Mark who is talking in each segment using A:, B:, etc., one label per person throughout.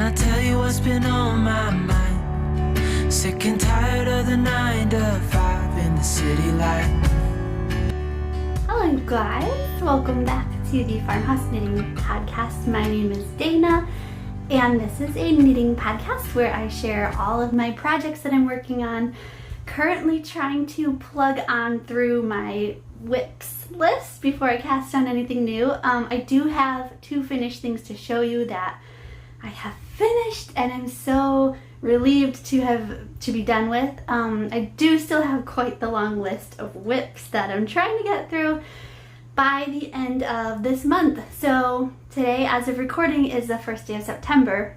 A: I tell you what's been on my mind? Sick and tired of the 9 to 5 in the city life.
B: Hello you guys, welcome back to the Farmhouse Knitting Podcast. My name is Dayna, and this is a knitting podcast where I share all of my projects that I'm working on. Currently trying to plug on through my whips list before I cast on anything new. I do have 2 finished things to show you that I have finished, and I'm so relieved to be done with. I do still have quite the long list of whips that I'm trying to get through by the end of this month. So today, as of recording, is the first day of September,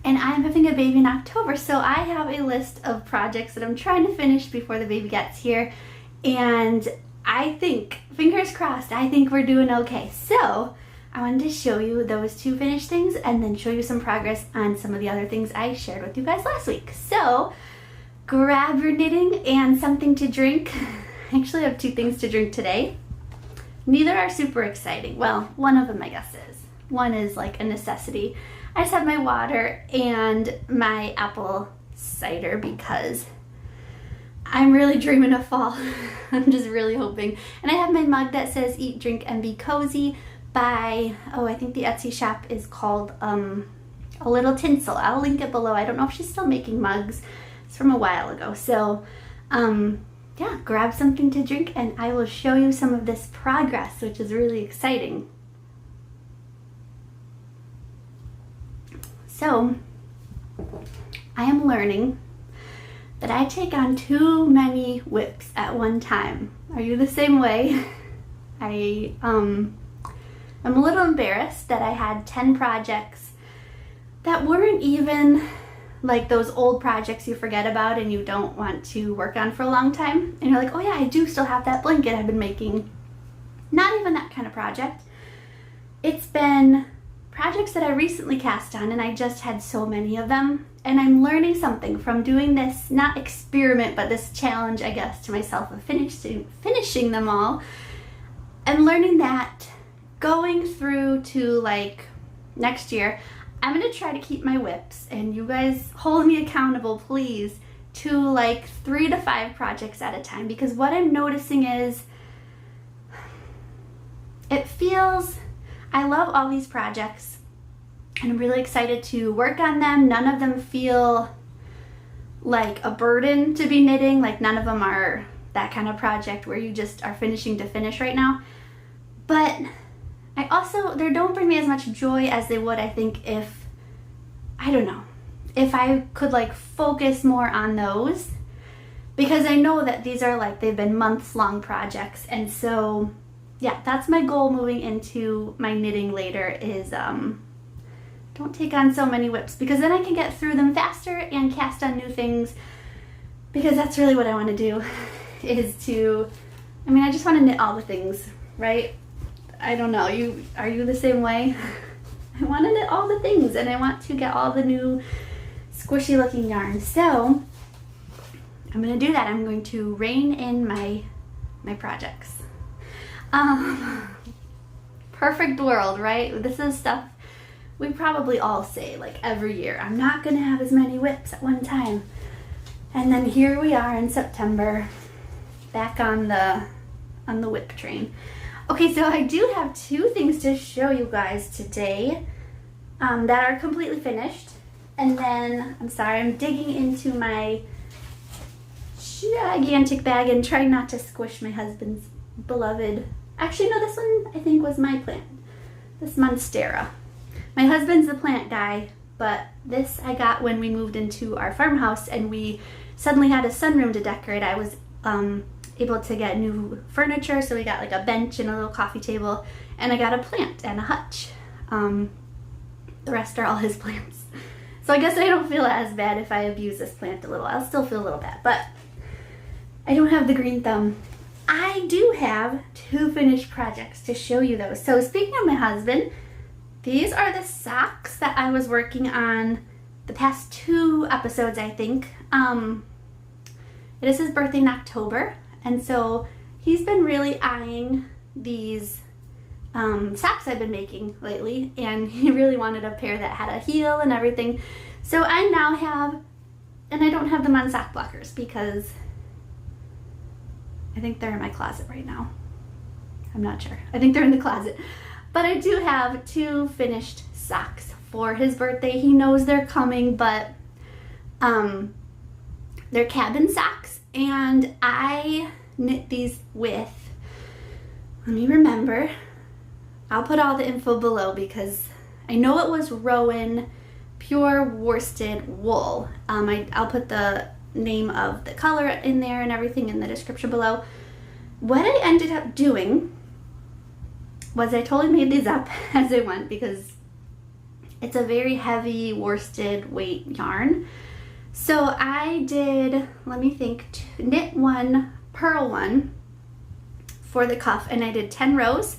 B: and I'm having a baby in October, so I have a list of projects that I'm trying to finish before the baby gets here, and I think, fingers crossed, I think we're doing okay. So I wanted to show you those 2 finished things and then show you some progress on some of the other things I shared with you guys last week. So grab your knitting and something to drink. I actually have 2 things to drink today. Neither are super exciting. Well, one of them I guess is. One is like a necessity. I just have my water and my apple cider because I'm really dreaming of fall. I'm just really hoping. And I have my mug that says Eat, Drink, and Be Cozy by, I think the Etsy shop is called A Little Tinsel. I'll link it below. I don't know if she's still making mugs. It's from a while ago. So, yeah, grab something to drink and I will show you some of this progress, which is really exciting. So, I am learning that I take on too many whips at one time. Are you the same way? I'm a little embarrassed that I had 10 projects that weren't even like those old projects you forget about and you don't want to work on for a long time. And you're like, oh yeah, I do still have that blanket I've been making. Not even that kind of project. It's been projects that I recently cast on, and I just had so many of them. And I'm learning something from doing this, not experiment, but this challenge, I guess, to myself of finishing them all. I'm learning that going through to like next year, I'm going to try to keep my whips, and you guys hold me accountable, please, to like 3 to 5 projects at a time, because what I'm noticing is I love all these projects and I'm really excited to work on them. None of them feel like a burden to be knitting. Like none of them are that kind of project where you just are finishing to finish right now. But they don't bring me as much joy as they would, I think, if I could like focus more on those, because I know that these are like, they've been months long projects. And so yeah, that's my goal moving into my knitting later is don't take on so many whips, because then I can get through them faster and cast on new things, because that's really what I want to do is I just want to knit all the things, right? I don't know, are you the same way? I want to knit all the things and I want to get all the new squishy looking yarn. So I'm going to do that. I'm going to rein in my projects. Perfect world, right? This is stuff we probably all say like every year. I'm not going to have as many whips at one time. And then here we are in September, back on the whip train. Okay, so I do have 2 things to show you guys today that are completely finished. And then, I'm digging into my gigantic bag and trying not to squish my husband's beloved. Actually, no, this one I think was my plant. This Monstera. My husband's the plant guy, but this I got when we moved into our farmhouse and we suddenly had a sunroom to decorate. I was able to get new furniture, so we got like a bench and a little coffee table, and I got a plant and a hutch. The rest are all his plants. So I guess I don't feel as bad if I abuse this plant a little. I'll still feel a little bad, but I don't have the green thumb. I do have 2 finished projects to show you those. So speaking of my husband, these are the socks that I was working on the past 2 episodes, I think. It is his birthday in October, and so he's been really eyeing these socks I've been making lately, and he really wanted a pair that had a heel and everything. So I now have, and I don't have them on sock blockers because I think they're in my closet right now. I'm not sure. I think they're in the closet. But I do have 2 finished socks for his birthday. He knows they're coming, but they're cabin socks, and I knit these with, let me remember, I'll put all the info below because I know it was Rowan pure worsted wool. I'll put the name of the color in there and everything in the description below. What I ended up doing was I totally made these up as I went because it's a very heavy worsted weight yarn. So I did, let me think, knit 1, purl 1 for the cuff, and I did 10 rows.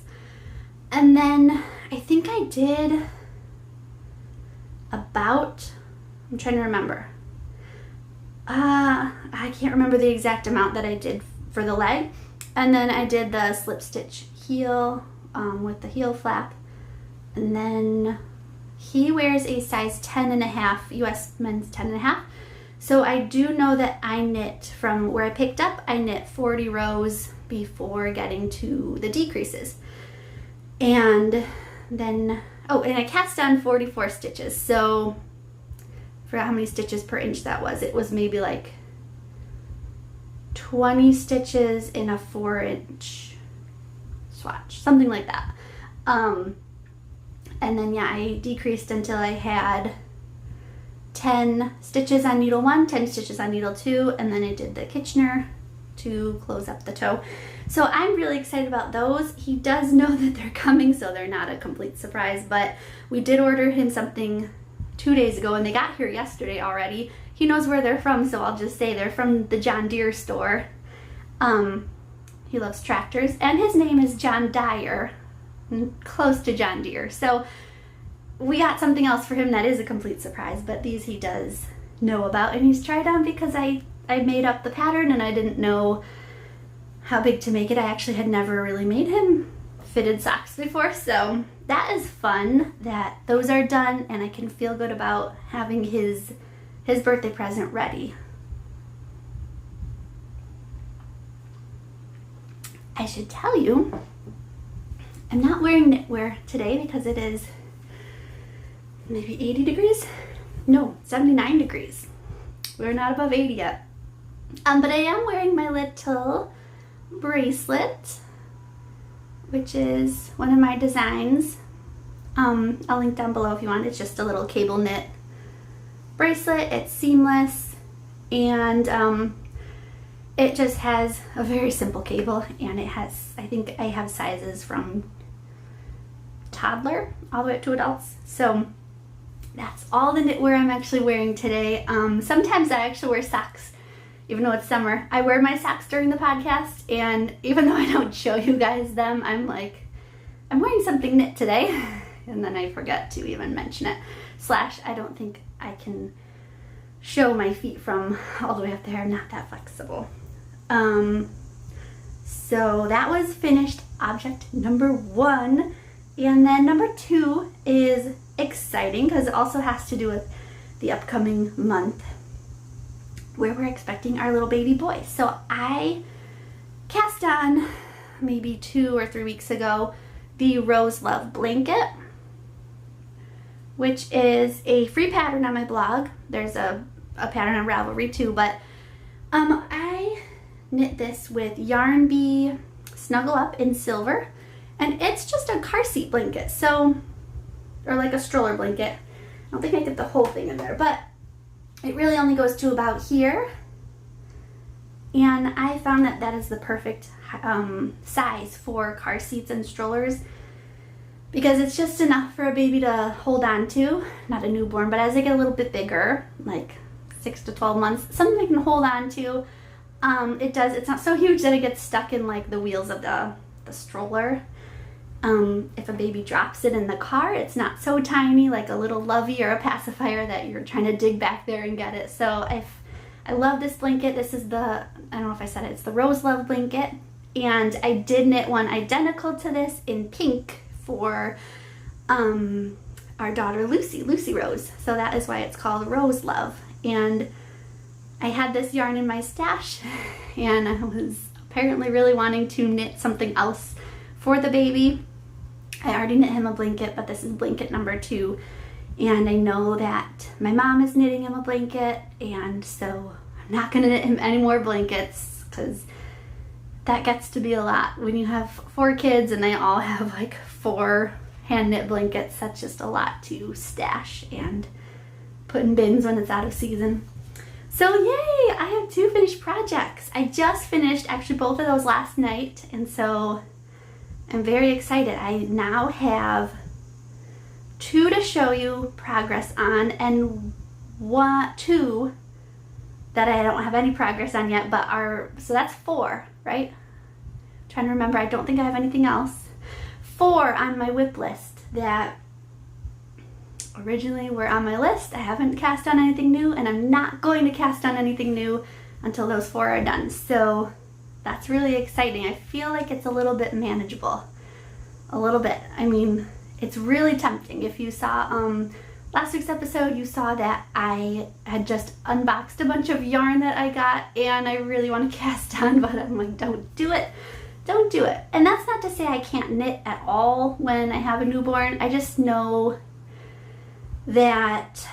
B: And then I think I did about, I'm trying to remember. I can't remember the exact amount that I did for the leg. And then I did the slip stitch heel with the heel flap. And then he wears a size 10.5, US men's 10.5. So I do know that I knit from where I picked up, I knit 40 rows before getting to the decreases. And then, oh, and I cast on 44 stitches. So I forgot how many stitches per inch that was. It was maybe like 20 stitches in a 4-inch swatch, something like that. And then, yeah, I decreased until I had 10 stitches on needle 1, 10 stitches on needle 2, and then I did the Kitchener to close up the toe. So I'm really excited about those. He does know that they're coming, so they're not a complete surprise, but we did order him something 2 days ago, and they got here yesterday already. He knows where they're from, so I'll just say they're from the John Deere store. He loves tractors, and his name is Dayna Dyer, close to John Deere. So we got something else for him that is a complete surprise, but these he does know about, and he's tried on because I made up the pattern and I didn't know how big to make it. I actually had never really made him fitted socks before, so that is fun that those are done, and I can feel good about having his birthday present ready. I should tell you, I'm not wearing knitwear today because it is maybe 80 degrees? No, 79 degrees. We're not above 80 yet. But I am wearing my little bracelet, which is one of my designs. I'll link down below if you want. It's just a little cable knit bracelet. It's seamless, and it just has a very simple cable, and it has, I think I have sizes from toddler all the way up to adults. So that's all the knitwear I'm actually wearing today. Sometimes I actually wear socks, even though it's summer. I wear my socks during the podcast, and even though I don't show you guys them, I'm like, I'm wearing something knit today, and then I forget to even mention it. / I don't think I can show my feet from all the way up there. I'm not that flexible. So that was finished object number 1. And then number 2 is exciting because it also has to do with the upcoming month where we're expecting our little baby boy. So I cast on maybe 2 or 3 weeks ago the Rose Love blanket, which is a free pattern on my blog. There's a pattern on Ravelry too, but I knit this with Yarn Bee Snuggle Up in silver, and it's just a car seat blanket, so, or like a stroller blanket. I don't think I get the whole thing in there, but it really only goes to about here, and I found that that is the perfect size for car seats and strollers because it's just enough for a baby to hold on to, not a newborn, but as they get a little bit bigger, like 6 to 12 months, something they can hold on to. It's not so huge that it gets stuck in like the wheels of the stroller. If a baby drops it in the car, it's not so tiny like a little lovey or a pacifier that you're trying to dig back there and get it. So I love this blanket. This is I don't know if I said it, it's the Rose Love blanket. And I did knit one identical to this in pink for our daughter Lucy Rose. So that is why it's called Rose Love. And I had this yarn in my stash, and I was apparently really wanting to knit something else for the baby. I already knit him a blanket, but this is blanket number 2. And I know that my mom is knitting him a blanket, and so I'm not going to knit him any more blankets because that gets to be a lot. When you have 4 kids and they all have like 4 hand knit blankets, that's just a lot to stash and put in bins when it's out of season. So yay, I have 2 finished projects. I just finished actually both of those last night, and so I'm very excited. I now have 2 to show you progress on, and 2 that I don't have any progress on yet, but so that's 4, right? I'm trying to remember, I don't think I have anything else. 4 on my whip list that originally were on my list. I haven't cast on anything new, and I'm not going to cast on anything new until those 4 are done. So that's really exciting. I feel like it's a little bit manageable. A little bit. I mean, it's really tempting. If you saw last week's episode, you saw that I had just unboxed a bunch of yarn that I got, and I really want to cast on, but I'm like, don't do it. Don't do it. And that's not to say I can't knit at all when I have a newborn. I just know that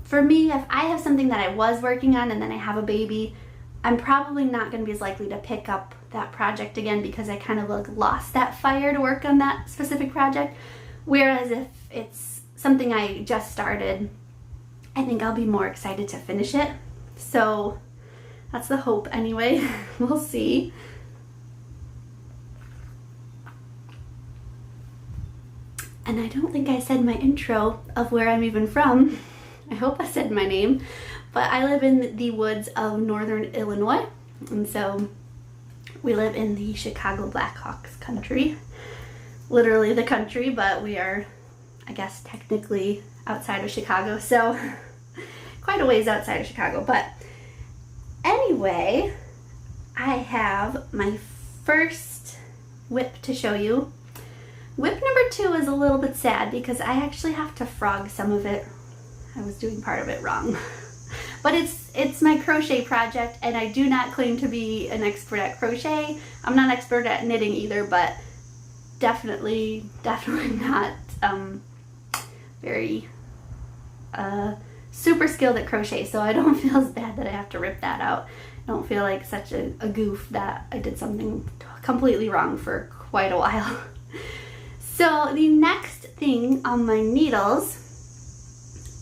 B: for me, if I have something that I was working on and then I have a baby, I'm probably not going to be as likely to pick up that project again because I kind of like lost that fire to work on that specific project. Whereas if it's something I just started, I think I'll be more excited to finish it. So that's the hope anyway. We'll see. And I don't think I said my intro of where I'm even from. I hope I said my name. But I live in the woods of northern Illinois. And so we live in the Chicago Blackhawks country. Literally the country, but we are, I guess, technically outside of Chicago. So quite a ways outside of Chicago. But anyway, I have my first whip to show you. Whip number 2 is a little bit sad because I actually have to frog some of it. I was doing part of it wrong. But it's my crochet project, and I do not claim to be an expert at crochet. I'm not an expert at knitting either, but definitely not very super skilled at crochet, so I don't feel as bad that I have to rip that out. I don't feel like such a goof that I did something completely wrong for quite a while. So the next thing on my needles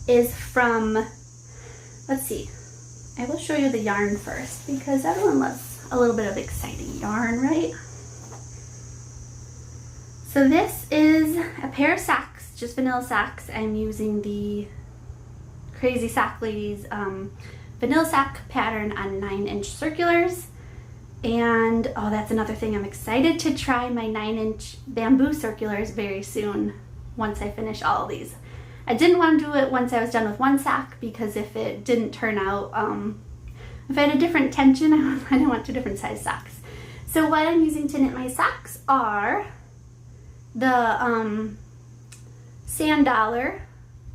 B: is from, let's see, I will show you the yarn first because everyone loves a little bit of exciting yarn, right? So this is a pair of socks, just vanilla socks. I'm using the Crazy Sock Ladies vanilla sock pattern on 9-inch circulars. And oh, that's another thing, I'm excited to try my 9-inch bamboo circulars very soon once I finish all of these. I didn't want to do it once I was done with one sock because if it didn't turn out, if I had a different tension, I didn't want 2 different size socks. So what I'm using to knit my socks are the Sand Dollar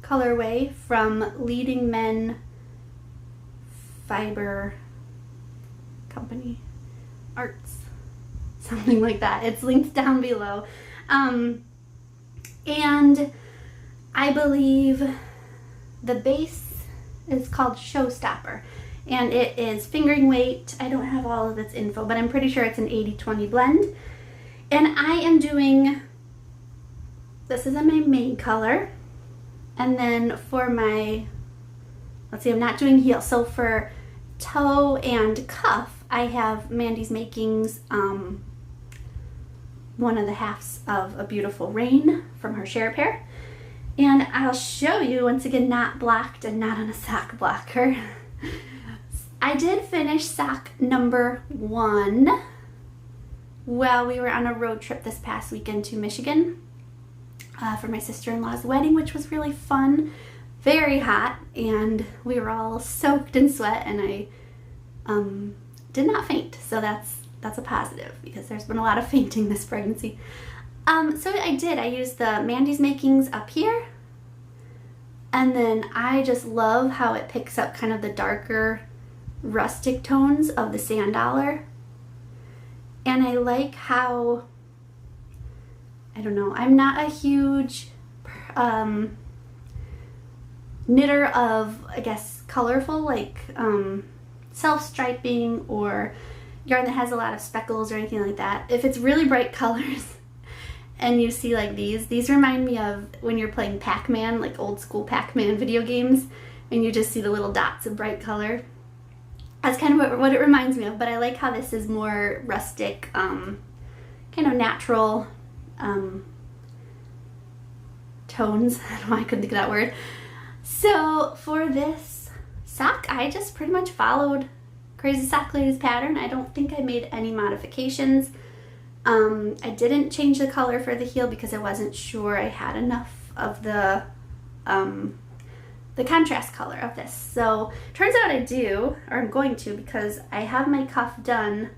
B: colorway from Leading Men Fiber Company. Arts, something like that. It's linked down below. And I believe the base is called Showstopper, and it is fingering weight. I don't have all of its info, but I'm pretty sure it's an 80-20 blend. And I am doing, this is in my main color, and then for my, let's see, I'm not doing heel, so for toe and cuff, I have Mandy's Makings, one of the halves of A Beautiful Rain from her Share Pair. And I'll show you, once again, not blocked and not on a sock blocker. I did finish sock number 1 while we were on a road trip this past weekend to Michigan for my sister-in-law's wedding, which was really fun. Very hot, and we were all soaked in sweat, and I did not faint, so that's a positive because there's been a lot of fainting this pregnancy. So I used the Mandy's Makings up here. And then I just love how it picks up kind of the darker rustic tones of the sand dollar. And I like how, I don't know, I'm not a huge knitter of, I guess, colorful, like self-striping or yarn that has a lot of speckles or anything like that. If it's really bright colors and you see like these remind me of when you're playing Pac-Man, like old school Pac-Man video games, and you just see the little dots of bright color. That's kind of what it reminds me of, but I like how this is more rustic, kind of natural tones. I don't know why I couldn't think of that word. So for this sock, I just pretty much followed Crazy Sock Lady's pattern. I don't think I made any modifications. I didn't change the color for the heel because I wasn't sure I had enough of the contrast color of this. So turns out I do, or I'm going to, because I have my cuff done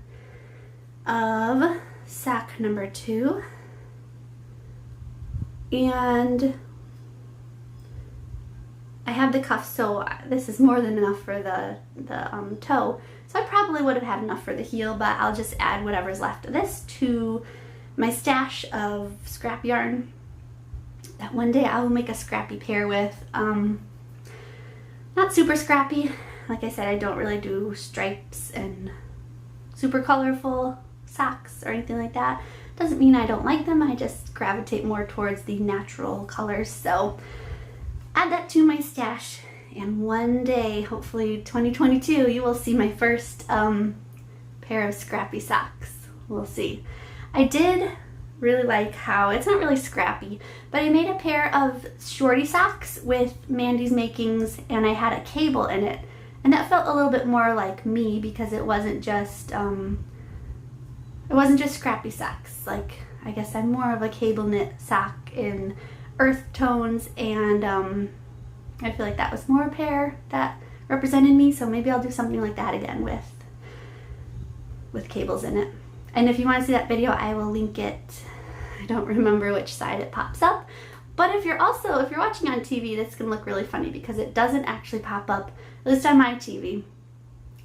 B: of sock number 2. And I have the cuff, so this is more than enough for the toe. So I probably would have had enough for the heel, but I'll just add whatever's left of this to my stash of scrap yarn that one day I will make a scrappy pair with. Not super scrappy. Like I said, I don't really do stripes and super colorful socks or anything like that. Doesn't mean I don't like them, I just gravitate more towards the natural colors. So add that to my stash, and one day, hopefully 2022, you will see my first pair of scrappy socks. We'll see. I did really like how, it's not really scrappy, but I made a pair of shorty socks with Mandy's Makings, and I had a cable in it, and that felt a little bit more like me because it wasn't just scrappy socks. Like, I guess I'm more of a cable knit sock in earth tones, and I feel like that was more a pair that represented me, so maybe I'll do something like that again with cables in it. And if you want to see that video, I will link it. I don't remember which side it pops up, but if you're watching on TV, this can look really funny because it doesn't actually pop up, at least on my TV.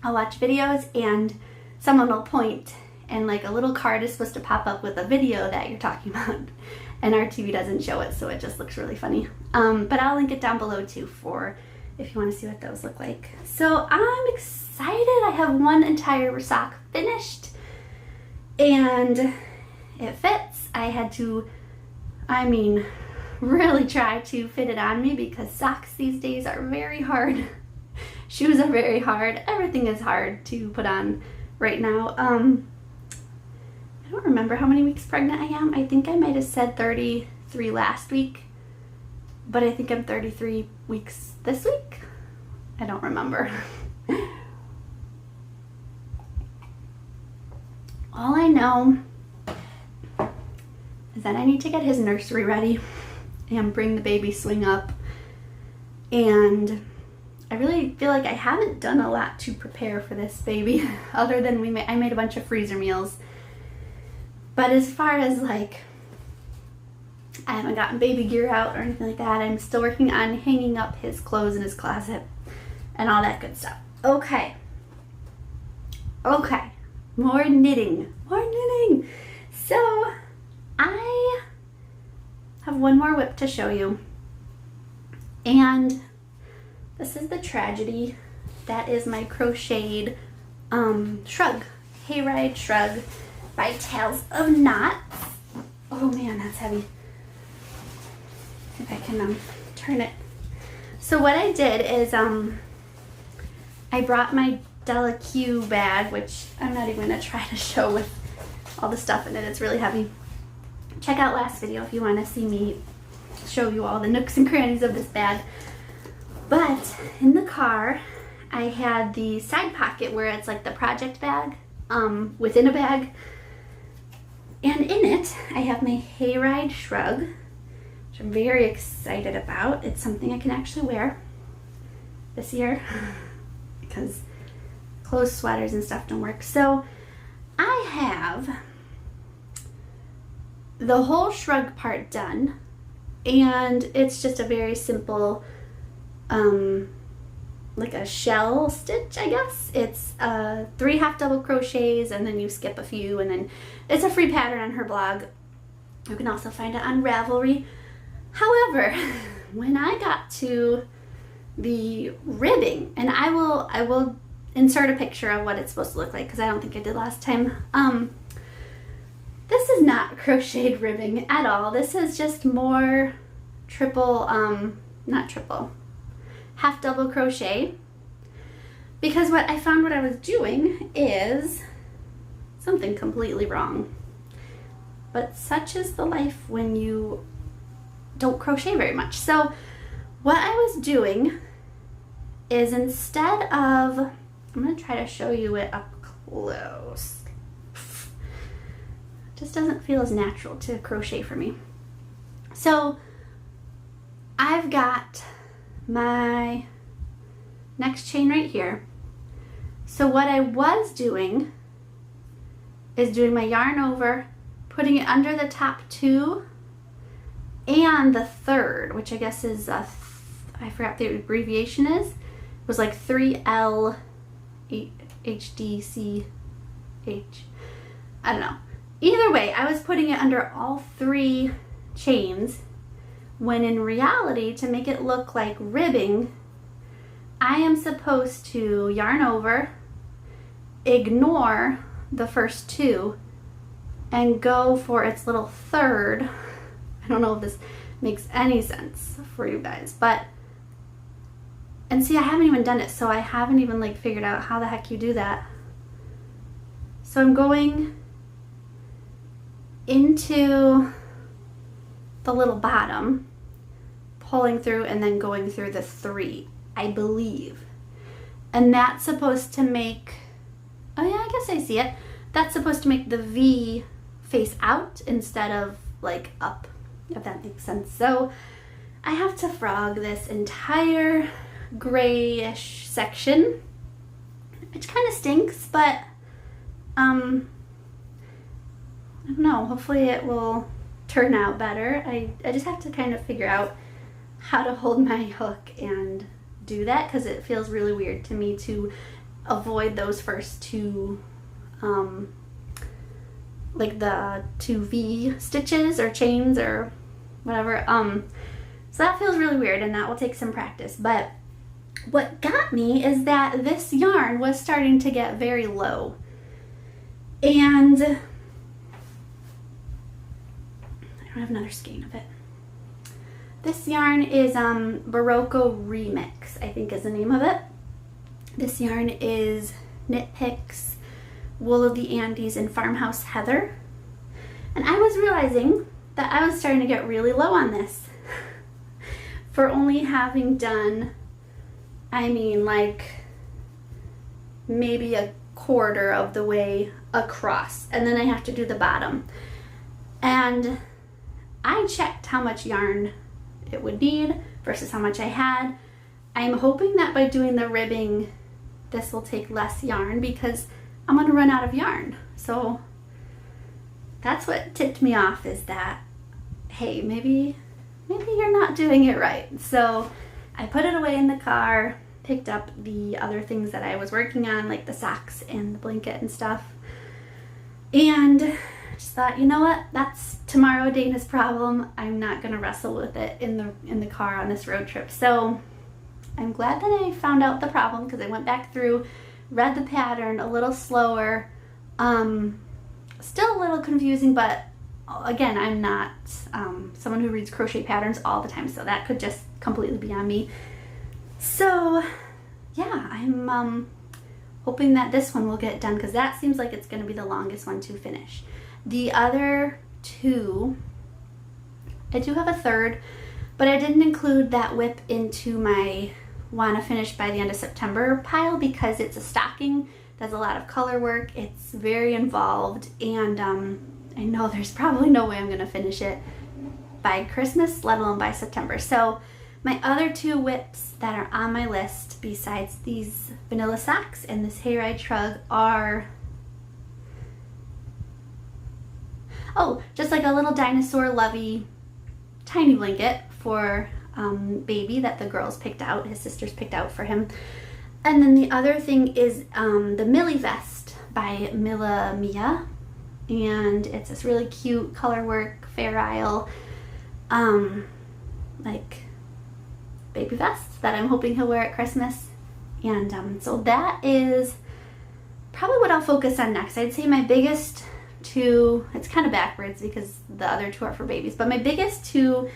B: I'll watch videos and someone will point, and like a little card is supposed to pop up with a video that you're talking about, and our TV doesn't show it, so it just looks really funny. But I'll link it down below too for if you want to see what those look like. So I'm excited. I have one entire sock finished, and it fits. I had to, really try to fit it on me because socks these days are very hard. Shoes are very hard. Everything is hard to put on right now. I don't remember how many weeks pregnant I am. I think I might have said 33 last week, but I think I'm 33 weeks this week. I don't remember. All I know is that I need to get his nursery ready and bring the baby swing up, and I really feel like I haven't done a lot to prepare for this baby other than I made a bunch of freezer meals. But as far as like, I haven't gotten baby gear out or anything like that. I'm still working on hanging up his clothes in his closet and all that good stuff. Okay, more knitting. So I have one more whip to show you, and this is the Tragedy. That is my crocheted Shrug, Hayride Shrug by Tales of Knots. Oh man, that's heavy. If I can turn it. So what I did is I brought my Della Q bag, which I'm not even going to try to show with all the stuff in it. It's really heavy. Check out last video if you want to see me show you all the nooks and crannies of this bag. But in the car, I had the side pocket where it's like the project bag within a bag. And in it, I have my Hayride Shrug, which I'm very excited about. It's something I can actually wear this year because closed sweaters and stuff don't work. So I have the whole shrug part done, and it's just a very simple like a shell stitch, I guess. It's 3 half double crochets and then you skip a few, and then it's a free pattern on her blog. You can also find it on Ravelry. However, when I got to the ribbing, and I will insert a picture of what it's supposed to look like because I don't think I did last time. This is not crocheted ribbing at all. This is just more half double crochet, because what I found what I was doing is something completely wrong. But such is the life when you don't crochet very much. So what I was doing is, instead of, I'm going to try to show you it up close. It just doesn't feel as natural to crochet for me. So I've got my next chain right here. So what I was doing is doing my yarn over, putting it under the top 2 and the third, which I guess is I forgot the abbreviation is. It was like 3L HDCH. I don't know. Either way, I was putting it under all 3 chains, when in reality, to make it look like ribbing, I am supposed to yarn over, ignore the first 2, and go for its little third. I don't know if this makes any sense for you guys, but, and see, I haven't even done it, so I haven't even like figured out how the heck you do that. So I'm going into the little bottom, pulling through, and then going through the 3, I believe. And that's supposed to make, oh yeah, I guess I see it. That's supposed to make the V face out instead of like up, if that makes sense. So I have to frog this entire grayish section, which kind of stinks, but I don't know, hopefully it will turn out better. I just have to kind of figure out how to hold my hook and do that, because it feels really weird to me to avoid those first 2 like the 2 V stitches or chains or whatever. So that feels really weird, and that will take some practice. But what got me is that this yarn was starting to get very low, and I don't have another skein of it. This yarn is Barocco Remix, I think is the name of it. This yarn is Knit Picks, Wool of the Andes, and Farmhouse Heather. And I was realizing that I was starting to get really low on this for only having done, I mean, like maybe a quarter of the way across, and then I have to do the bottom. And I checked how much yarn it would need versus how much I had. I'm hoping that by doing the ribbing, this will take less yarn, because I'm gonna run out of yarn. So that's what tipped me off, is that, hey, maybe you're not doing it right. So I put it away in the car, picked up the other things that I was working on, like the socks and the blanket and stuff, and just thought, you know what, that's tomorrow Dayna's problem. I'm not gonna wrestle with it in the car on this road trip. So I'm glad that I found out the problem, because I went back through, read the pattern a little slower. Still a little confusing, but again, I'm not someone who reads crochet patterns all the time, so that could just completely be on me. So yeah, I'm hoping that this one will get done, because that seems like it's going to be the longest one to finish. The other 2, I do have a third, but I didn't include that whip into my want to finish by the end of September pile, because it's a stocking. There's a lot of color work. It's very involved, and I know there's probably no way I'm going to finish it by Christmas, let alone by September. So my other 2 whips that are on my list, besides these vanilla socks and this Hayride shrug, are, Oh, just like a little dinosaur lovey tiny blanket for baby that the girls picked out, his sisters picked out for him. And then the other thing is the Millie vest by Milla Mia, and it's this really cute color work Fair Isle like baby vest that I'm hoping he'll wear at Christmas. And so that is probably what I'll focus on next. I'd say my biggest two, it's kind of backwards because the other two are for babies, but my biggest two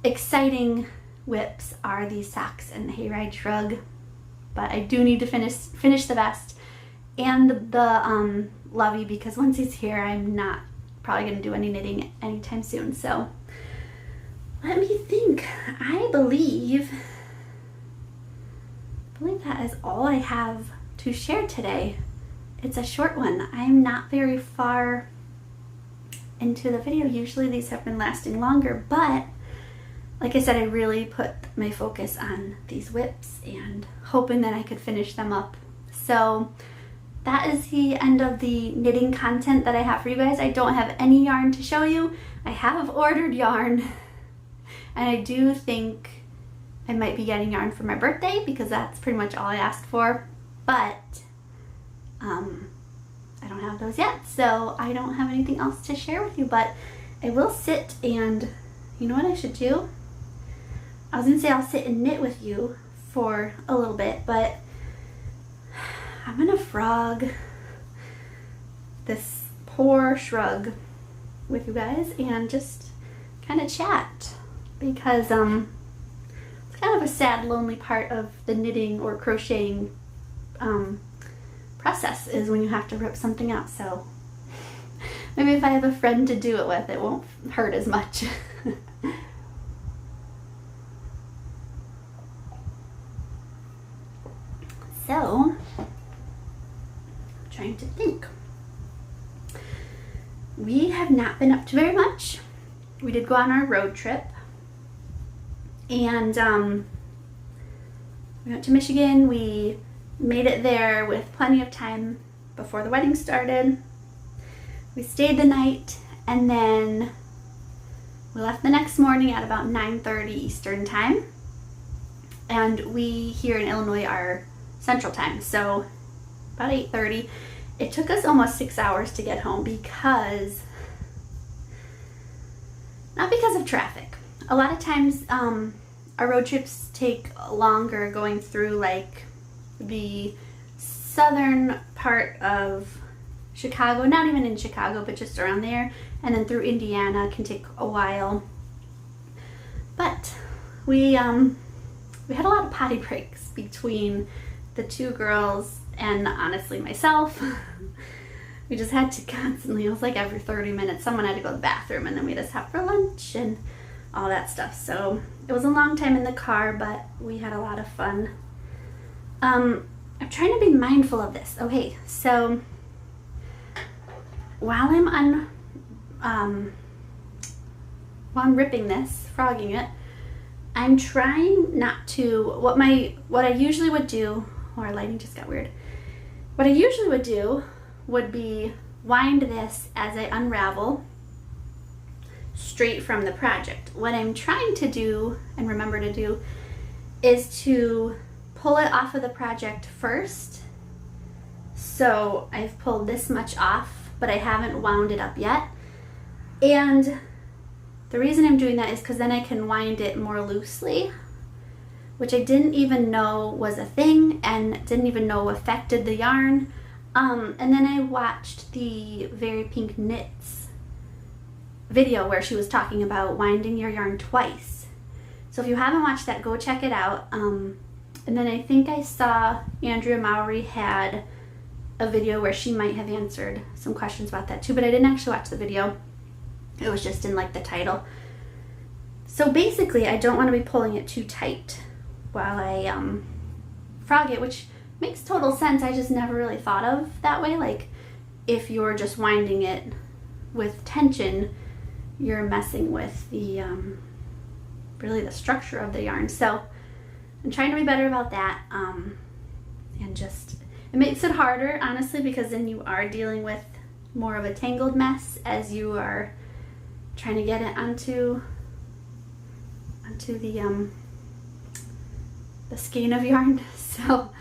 B: exciting whips are these socks and the Hayride Shrug. But I do need to finish the vest and the lovey, because once he's here, I'm not probably going to do any knitting anytime soon. So let me think. I believe that is all I have to share today. It's a short one. I'm not very far into the video. Usually these have been lasting longer, but like I said, I really put my focus on these whips and hoping that I could finish them up. So that is the end of the knitting content that I have for you guys. I don't have any yarn to show you. I have ordered yarn, and I do think I might be getting yarn for my birthday because that's pretty much all I asked for, but I don't have those yet, so I don't have anything else to share with you. But I will sit and, you know what I should do? I was gonna say I'll sit and knit with you for a little bit, but I'm gonna frog this poor Shrug with you guys and just kind of chat, because it's kind of a sad, lonely part of the knitting or crocheting process is when you have to rip something out. So maybe if I have a friend to do it with, it won't hurt as much. So, I'm trying to think. We have not been up to very much. We did go on our road trip, and we went to Michigan. We made it there with plenty of time before the wedding started. We stayed the night, and then we left the next morning at about 9:30 Eastern time. And we here in Illinois are Central time, so about 8:30. It took us almost 6 hours to get home because, not because of traffic. A lot of times our road trips take longer going through like the southern part of Chicago, not even in Chicago, but just around there, and then through Indiana can take a while. But we had a lot of potty breaks between the two girls and honestly myself. We just had to constantly, it was like every 30 minutes someone had to go to the bathroom, and then we just stop for lunch and all that stuff. So it was a long time in the car, but we had a lot of fun. I'm trying to be mindful of this. Okay, so while I'm ripping this, frogging it, I'm trying not to, what I usually would do, or our lighting just got weird. What I usually would do would be wind this as I unravel straight from the project. What I'm trying to do and remember to do is to pull it off of the project first. So I've pulled this much off, but I haven't wound it up yet. And the reason I'm doing that is because then I can wind it more loosely, which I didn't even know was a thing and didn't even know affected the yarn. And then I watched the Very Pink Knits video where she was talking about winding your yarn twice. So if you haven't watched that, go check it out. And then I think I saw Andrea Mowry had a video where she might have answered some questions about that too, but I didn't actually watch the video. It was just in like the title. So basically I don't want to be pulling it too tight while I frog it, which makes total sense. I just never really thought of that way. Like if you're just winding it with tension, you're messing with the really the structure of the yarn. So I'm trying to be better about that, and just, it makes it harder honestly, because then you are dealing with more of a tangled mess as you are trying to get it onto the skein of yarn. So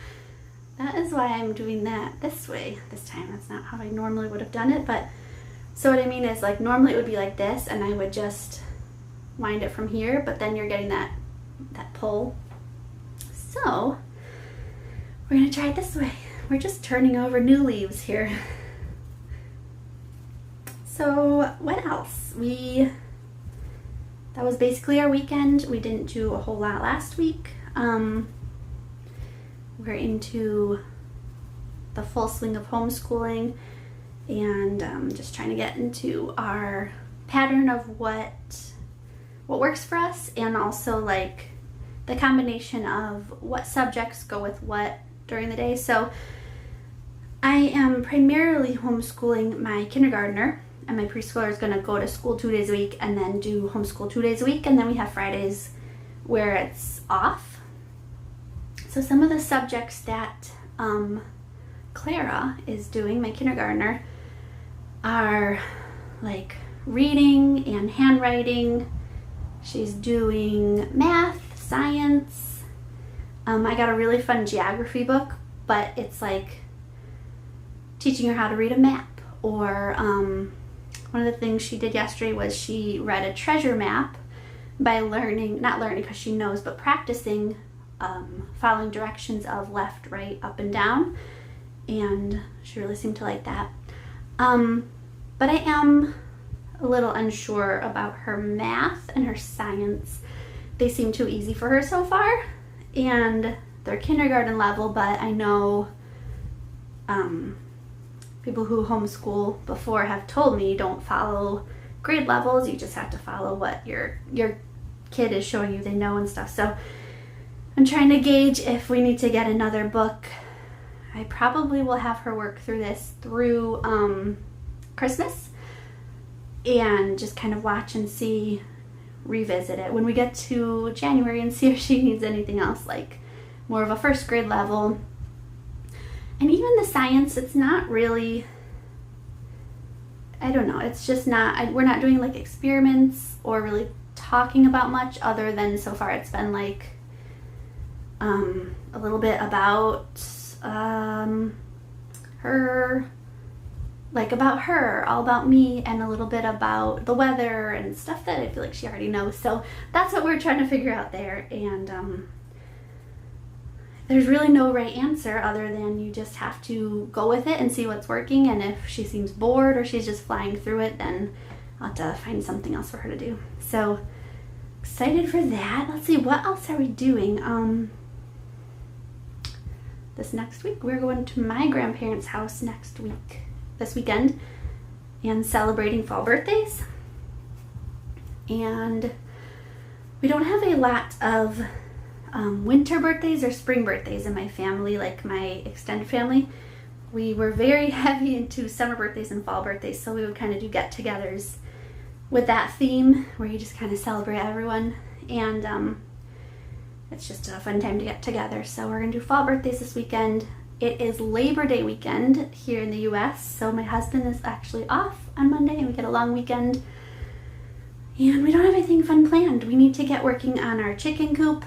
B: that is why I'm doing that this way this time. That's not how I normally would have done it, but so what I mean is, like, normally it would be like this and I would just wind it from here, but then you're getting that pull. So we're gonna try it this way. We're just turning over new leaves here. So what else? That was basically our weekend. We didn't do a whole lot last week. We're into the full swing of homeschooling and just trying to get into our pattern of what works for us, and also like the combination of what subjects go with what during the day. So I am primarily homeschooling my kindergartner, and my preschooler is going to go to school 2 days a week and then do homeschool 2 days a week, and then we have Fridays where it's off. So some of the subjects that Clara is doing, my kindergartner, are like reading and handwriting. She's doing math, science. I got a really fun geography book, but it's like teaching her how to read a map. Or one of the things she did yesterday was she read a treasure map by not learning because she knows, but practicing following directions of left, right, up, and down. And she really seemed to like that. But I am a little unsure about her math and her science. They seem too easy for her so far, and they're kindergarten level, but I know people who homeschool before have told me don't follow grade levels. You just have to follow what your kid is showing you they know and stuff. So I'm trying to gauge if we need to get another book. I probably will have her work through this through Christmas and just kind of watch and see, revisit it when we get to January and see if she needs anything else, like more of a first grade level. And even the science, it's not really, I don't know, it's just not, we're not doing like experiments or really talking about much, other than so far it's been like a little bit about her, like about her, all about me, and a little bit about the weather and stuff that I feel like she already knows. So that's what we're trying to figure out there. And there's really no right answer other than you just have to go with it and see what's working. And if she seems bored or she's just flying through it, then I'll have to find something else for her to do. So excited for that. Let's see, what else are we doing? This next week we're going to my grandparents' house this weekend, and celebrating fall birthdays. And we don't have a lot of winter birthdays or spring birthdays in my family, like my extended family. We were very heavy into summer birthdays and fall birthdays, so we would kind of do get-togethers with that theme where you just kind of celebrate everyone, and it's just a fun time to get together. So we're gonna do fall birthdays this weekend. It is Labor Day weekend here in the US, so my husband is actually off on Monday and we get a long weekend. And we don't have anything fun planned. We need to get working on our chicken coop,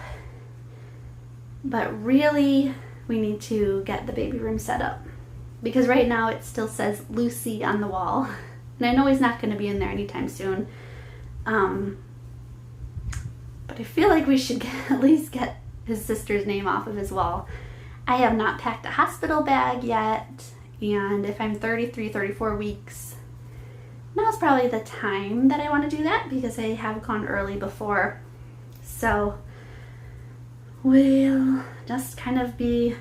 B: but really we need to get the baby room set up, because right now it still says Lucy on the wall, and I know he's not going to be in there anytime soon. But I feel like we should at least get his sister's name off of his wall. I have not packed a hospital bag yet, and if I'm 33, 34 weeks, now's probably the time that I want to do that, because I have gone early before. So we'll just kind of be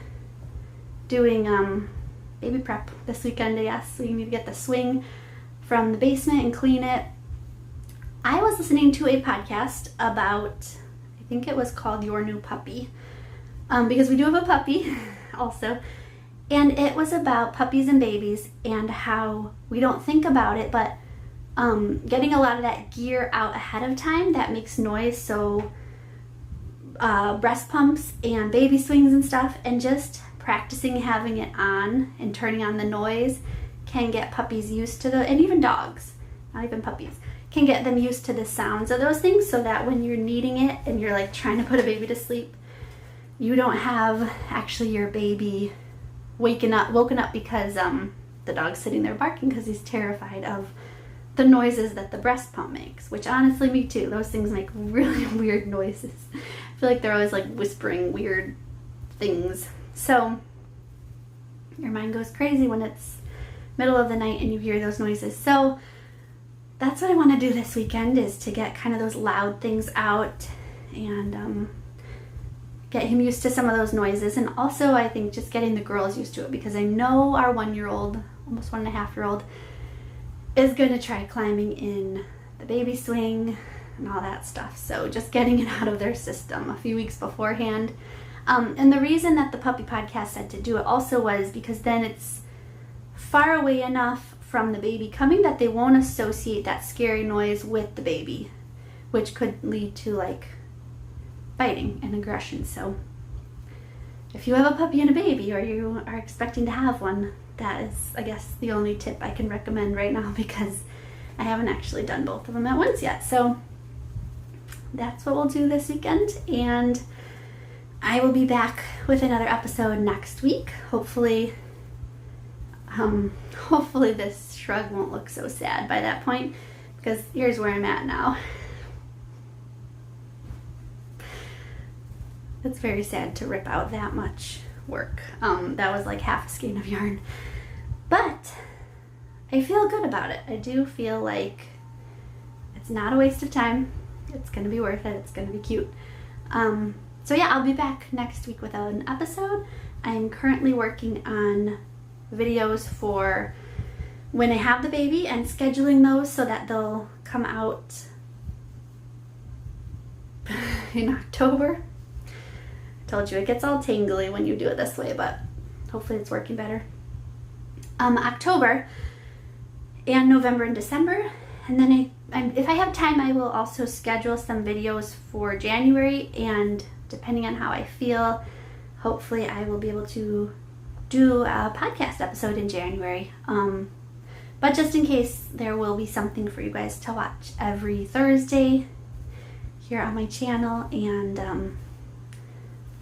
B: doing baby prep this weekend, I guess. We need to get the swing from the basement and clean it. I was listening to a podcast about, I think it was called Your New Puppy, because we do have a puppy also, and it was about puppies and babies and how we don't think about it, but getting a lot of that gear out ahead of time that makes noise, so breast pumps and baby swings and stuff, and just practicing having it on and turning on the noise can get puppies used to and even dogs, not even puppies, can get them used to the sounds of those things, so that when you're kneading it and you're like trying to put a baby to sleep, you don't have actually your baby woken up because the dog's sitting there barking because he's terrified of the noises that the breast pump makes, which honestly, me too. Those things make really weird noises. I feel like they're always like whispering weird things. So your mind goes crazy when it's middle of the night and you hear those noises. So that's what I want to do this weekend, is to get kind of those loud things out and get him used to some of those noises. And also I think just getting the girls used to it, because I know our 1-year-old, almost 1.5-year-old, is going to try climbing in the baby swing and all that stuff. So just getting it out of their system a few weeks beforehand. And the reason that the puppy podcast said to do it also was because then it's far away enough from the baby coming that they won't associate that scary noise with the baby, which could lead to like biting and aggression. So if you have a puppy and a baby, or you are expecting to have one, that is, I guess, the only tip I can recommend right now, because I haven't actually done both of them at once yet. So that's what we'll do this weekend, and I will be back with another episode next week. Hopefully this Shrug won't look so sad by that point, because here's where I'm at now. It's very sad to rip out that much work. That was like half a skein of yarn. But I feel good about it. I do feel like it's not a waste of time. It's going to be worth it. It's going to be cute. So yeah, I'll be back next week with an episode. I'm currently working on videos for when I have the baby and scheduling those so that they'll come out in October. I told you it gets all tangly when you do it this way, but hopefully it's working better. October and November and December, and then if I have time, I will also schedule some videos for January, and depending on how I feel, hopefully I will be able to do a podcast episode in January. But just in case, there will be something for you guys to watch every Thursday here on my channel, and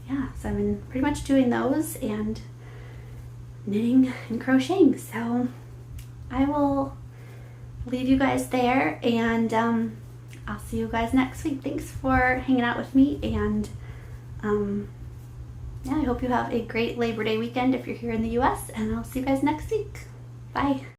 B: yeah, so I've been pretty much doing those and knitting and crocheting. So I will leave you guys there, and I'll see you guys next week. Thanks for hanging out with me, and yeah, I hope you have a great Labor Day weekend if you're here in the US, and I'll see you guys next week. Bye.